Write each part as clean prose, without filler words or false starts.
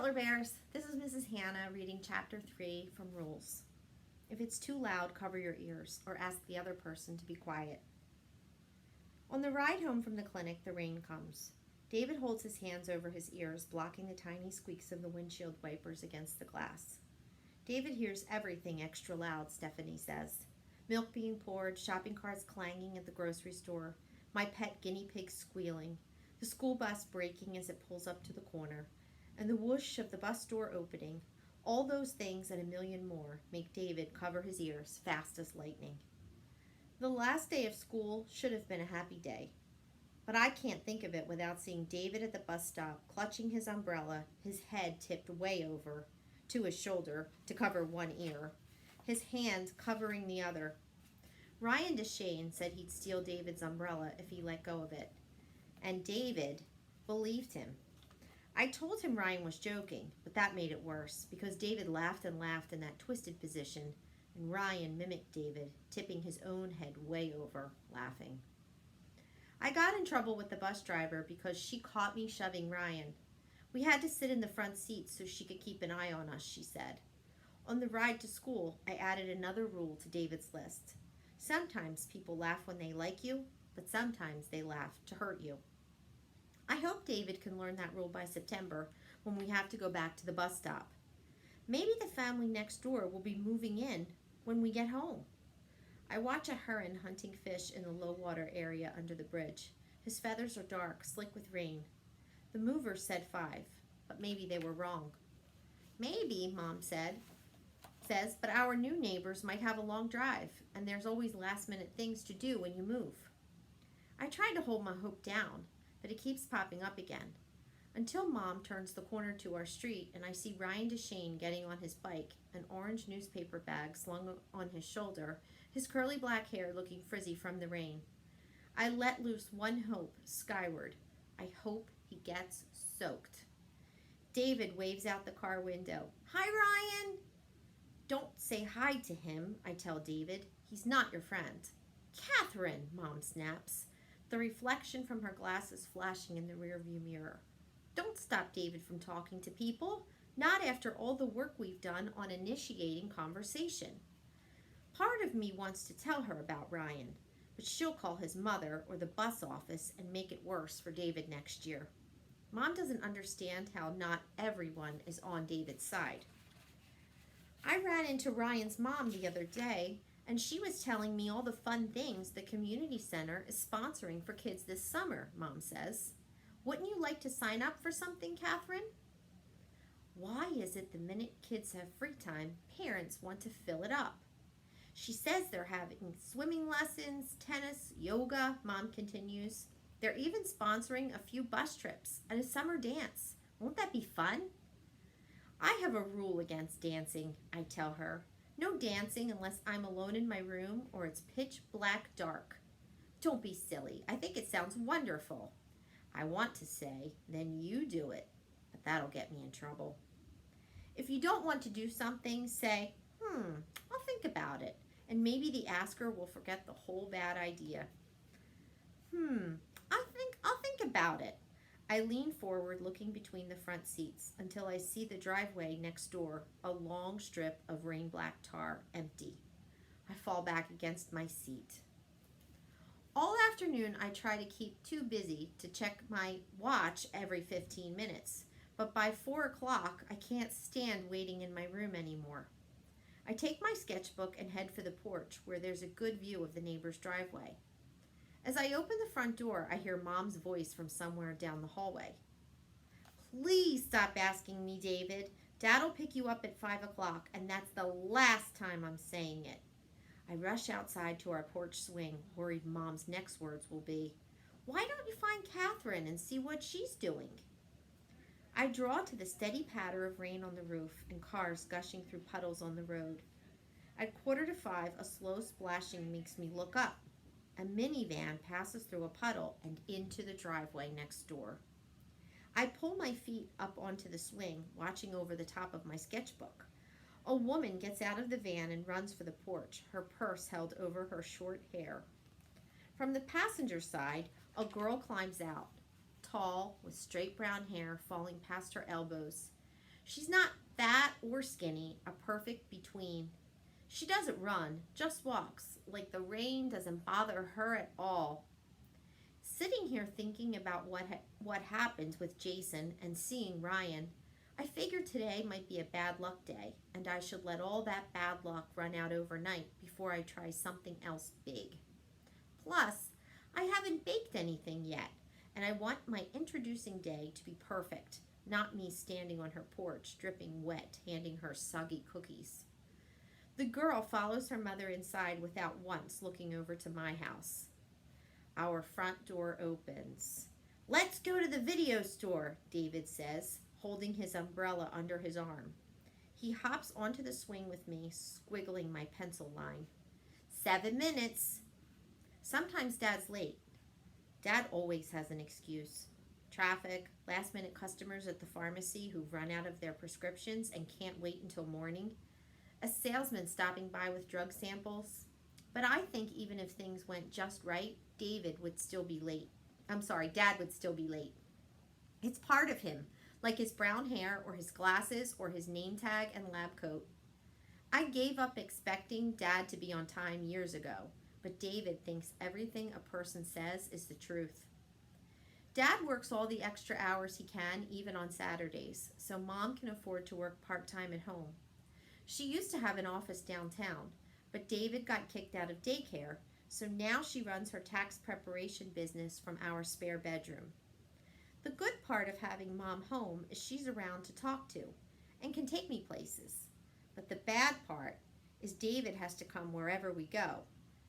Butler Bears, this is Mrs. Hanna reading Chapter 3 from Rules. If it's too loud, cover your ears or ask the other person to be quiet. On the ride home from the clinic, the rain comes. David holds his hands over his ears, blocking the tiny squeaks of the windshield wipers against the glass. David hears everything extra loud, Stephanie says. Milk being poured, shopping carts clanging at the grocery store, my pet guinea pig squealing, the school bus braking as it pulls up to the corner, and the whoosh of the bus door opening. All those things and a million more make David cover his ears fast as lightning. The last day of school should have been a happy day, but I can't think of it without seeing David at the bus stop clutching his umbrella, his head tipped way over to his shoulder to cover one ear, his hand covering the other. Ryan DeShane said he'd steal David's umbrella if he let go of it, and David believed him. I told him Ryan was joking, but that made it worse because David laughed and laughed in that twisted position, and Ryan mimicked David, tipping his own head way over, laughing. I got in trouble with the bus driver because she caught me shoving Ryan. We had to sit in the front seat so she could keep an eye on us, she said. On the ride to school, I added another rule to David's list. Sometimes people laugh when they like you, but sometimes they laugh to hurt you. I hope David can learn that rule by September when we have to go back to the bus stop. Maybe the family next door will be moving in when we get home. I watch a heron hunting fish in the low water area under the bridge. His feathers are dark, slick with rain. The movers said 5, but maybe they were wrong. Maybe, Mom says, but our new neighbors might have a long drive, and there's always last-minute things to do when you move. I try to hold my hope down, but it keeps popping up again. Until Mom turns the corner to our street and I see Ryan DeShane getting on his bike, an orange newspaper bag slung on his shoulder, his curly black hair looking frizzy from the rain. I let loose one hope, skyward. I hope he gets soaked. David waves out the car window. Hi, Ryan! Don't say hi to him, I tell David. He's not your friend. Catherine, Mom snaps, the reflection from her glasses flashing in the rearview mirror. Don't stop David from talking to people, not after all the work we've done on initiating conversation. Part of me wants to tell her about Ryan, but she'll call his mother or the bus office and make it worse for David next year. Mom doesn't understand how not everyone is on David's side. I ran into Ryan's mom the other day, and she was telling me all the fun things the community center is sponsoring for kids this summer, Mom says. Wouldn't you like to sign up for something, Catherine? Why is it the minute kids have free time, parents want to fill it up? She says they're having swimming lessons, tennis, yoga, Mom continues. They're even sponsoring a few bus trips and a summer dance. Won't that be fun? I have a rule against dancing, I tell her. No dancing unless I'm alone in my room or it's pitch black dark. Don't be silly. I think it sounds wonderful. I want to say, then you do it, but that'll get me in trouble. If you don't want to do something, say, I'll think about it, and maybe the asker will forget the whole bad idea. I'll think about it. I lean forward, looking between the front seats until I see the driveway next door, a long strip of rain-black tar, empty. I fall back against my seat. All afternoon, I try to keep too busy to check my watch every 15 minutes, but by 4 o'clock, I can't stand waiting in my room anymore. I take my sketchbook and head for the porch, where there's a good view of the neighbor's driveway. As I open the front door, I hear Mom's voice from somewhere down the hallway. Please stop asking me, David. Dad'll pick you up at 5 o'clock, and that's the last time I'm saying it. I rush outside to our porch swing, worried Mom's next words will be, why don't you find Catherine and see what she's doing? I draw to the steady patter of rain on the roof and cars gushing through puddles on the road. At 4:45, a slow splashing makes me look up. A minivan passes through a puddle and into the driveway next door. I pull my feet up onto the swing, watching over the top of my sketchbook. A woman gets out of the van and runs for the porch, her purse held over her short hair. From the passenger side, a girl climbs out, tall, with straight brown hair falling past her elbows. She's not fat or skinny, a perfect between. She doesn't run, just walks, like the rain doesn't bother her at all. Sitting here thinking about what happened with Jason and seeing Ryan, I figured today might be a bad luck day, and I should let all that bad luck run out overnight before I try something else big. Plus, I haven't baked anything yet, and I want my introducing day to be perfect, not me standing on her porch dripping wet handing her soggy cookies. The girl follows her mother inside without once looking over to my house. Our front door opens. "Let's go to the video store," David says, holding his umbrella under his arm. He hops onto the swing with me, squiggling my pencil line. 7 minutes. Sometimes Dad's late. Dad always has an excuse. Traffic, last-minute customers at the pharmacy who've run out of their prescriptions and can't wait until morning. A salesman stopping by with drug samples. But I think even if things went just right, Dad would still be late. It's part of him, like his brown hair or his glasses or his name tag and lab coat. I gave up expecting Dad to be on time years ago, but David thinks everything a person says is the truth. Dad works all the extra hours he can, even on Saturdays, so Mom can afford to work part-time at home. She used to have an office downtown, but David got kicked out of daycare, so now she runs her tax preparation business from our spare bedroom. The good part of having Mom home is she's around to talk to and can take me places. But the bad part is David has to come wherever we go,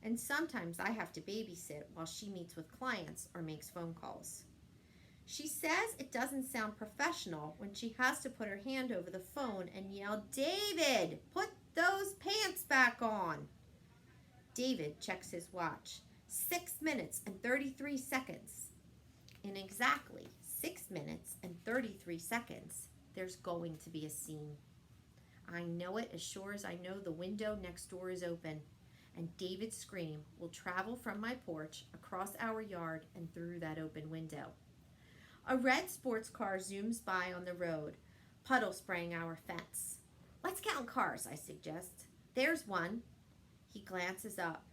and sometimes I have to babysit while she meets with clients or makes phone calls. She says it doesn't sound professional when she has to put her hand over the phone and yell, "David, put those pants back on." David checks his watch. 6 minutes and 33 seconds. In exactly 6 minutes and 33 seconds, there's going to be a scene. I know it as sure as I know the window next door is open, and David's scream will travel from my porch across our yard and through that open window. A red sports car zooms by on the road, puddle spraying our fence. "Let's count cars," I suggest. "There's one." He glances up.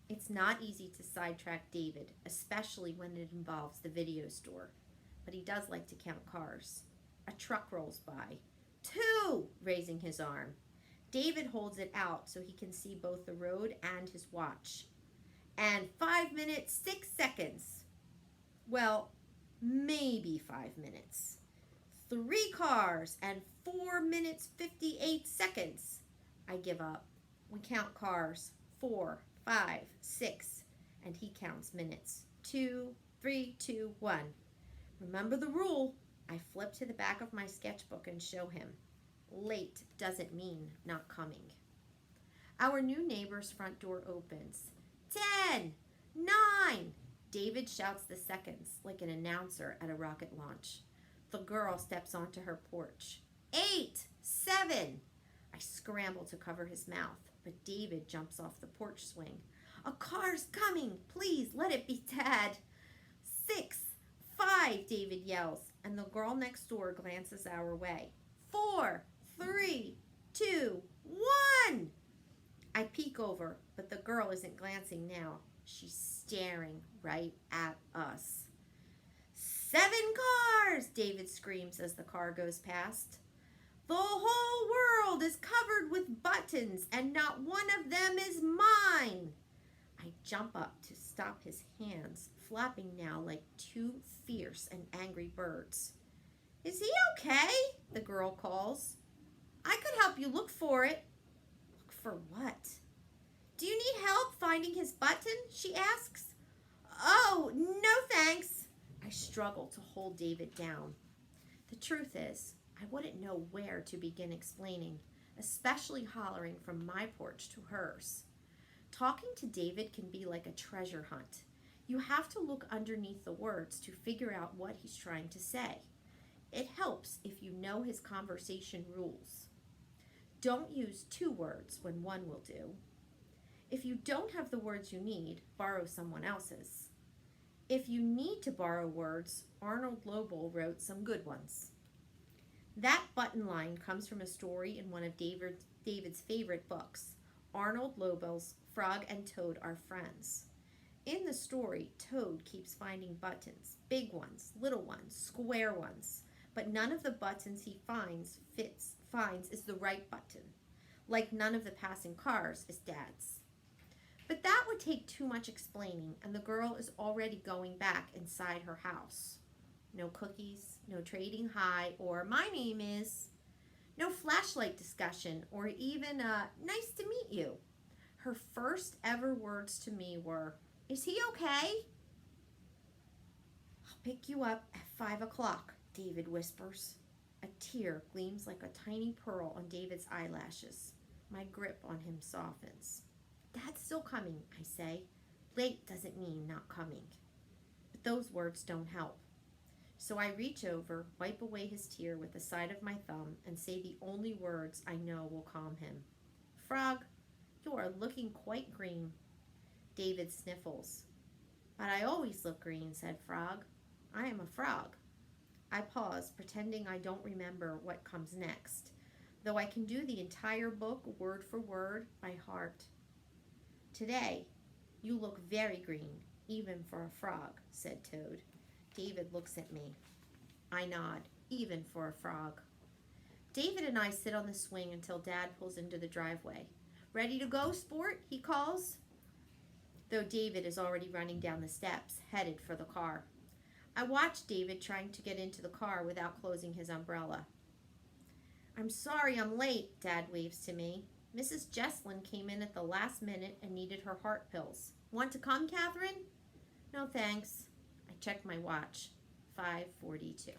It's not easy to sidetrack David, especially when it involves the video store, but he does like to count cars. A truck rolls by. "2," raising his arm. David holds it out so he can see both the road and his watch. "And 5 minutes, 6 seconds. Well, maybe 5 minutes. 3 cars and 4 minutes, 58 seconds. I give up. We count cars. 4, 5, 6. And he counts minutes. 2, 3, 2, 1. Remember the rule. I flip to the back of my sketchbook and show him. Late doesn't mean not coming. Our new neighbor's front door opens. 10, 9. David shouts the seconds like an announcer at a rocket launch. The girl steps onto her porch. 8, 7. I scramble to cover his mouth, but David jumps off the porch swing. "A car's coming! Please let it be Dad!" 6, 5, David yells, and the girl next door glances our way. 4, 3, 2, 1. I peek over, but the girl isn't glancing now. She's staring right at us. 7 cars, David screams as the car goes past. "The whole world is covered with buttons, and not one of them is mine." I jump up to stop his hands, flapping now like 2 fierce and angry birds. "Is he okay?" the girl calls. "I could help you look for it." "Look for what?" "Do you need help finding his button?" she asks. "Oh, no thanks." I struggle to hold David down. The truth is, I wouldn't know where to begin explaining, especially hollering from my porch to hers. Talking to David can be like a treasure hunt. You have to look underneath the words to figure out what he's trying to say. It helps if you know his conversation rules. Don't use 2 words when 1 will do. If you don't have the words you need, borrow someone else's. If you need to borrow words, Arnold Lobel wrote some good ones. That button line comes from a story in one of David's favorite books, Arnold Lobel's Frog and Toad Are Friends. In the story, Toad keeps finding buttons, big ones, little ones, square ones, but none of the buttons he finds is the right button, like none of the passing cars is Dad's. But that would take too much explaining, and the girl is already going back inside her house. No cookies, no trading hi, or my name is, no flashlight discussion, or even nice to meet you. Her first ever words to me were, "Is he okay?" "I'll pick you up at 5 o'clock," David whispers. A tear gleams like a tiny pearl on David's eyelashes. My grip on him softens. "Dad's still coming," I say. Late doesn't mean not coming. But those words don't help. So I reach over, wipe away his tear with the side of my thumb, and say the only words I know will calm him. "Frog, you are looking quite green." David sniffles. "But I always look green," said Frog. "I am a frog." I pause, pretending I don't remember what comes next, though I can do the entire book word for word by heart. "Today, you look very green, even for a frog," said Toad. David looks at me. I nod, even for a frog. David and I sit on the swing until Dad pulls into the driveway. "Ready to go, sport?" he calls, though David is already running down the steps, headed for the car. I watch David trying to get into the car without closing his umbrella. "I'm sorry I'm late," Dad waves to me. "Mrs. Jesslyn came in at the last minute and needed her heart pills. Want to come, Catherine?" "No, thanks." I check my watch. 5:42.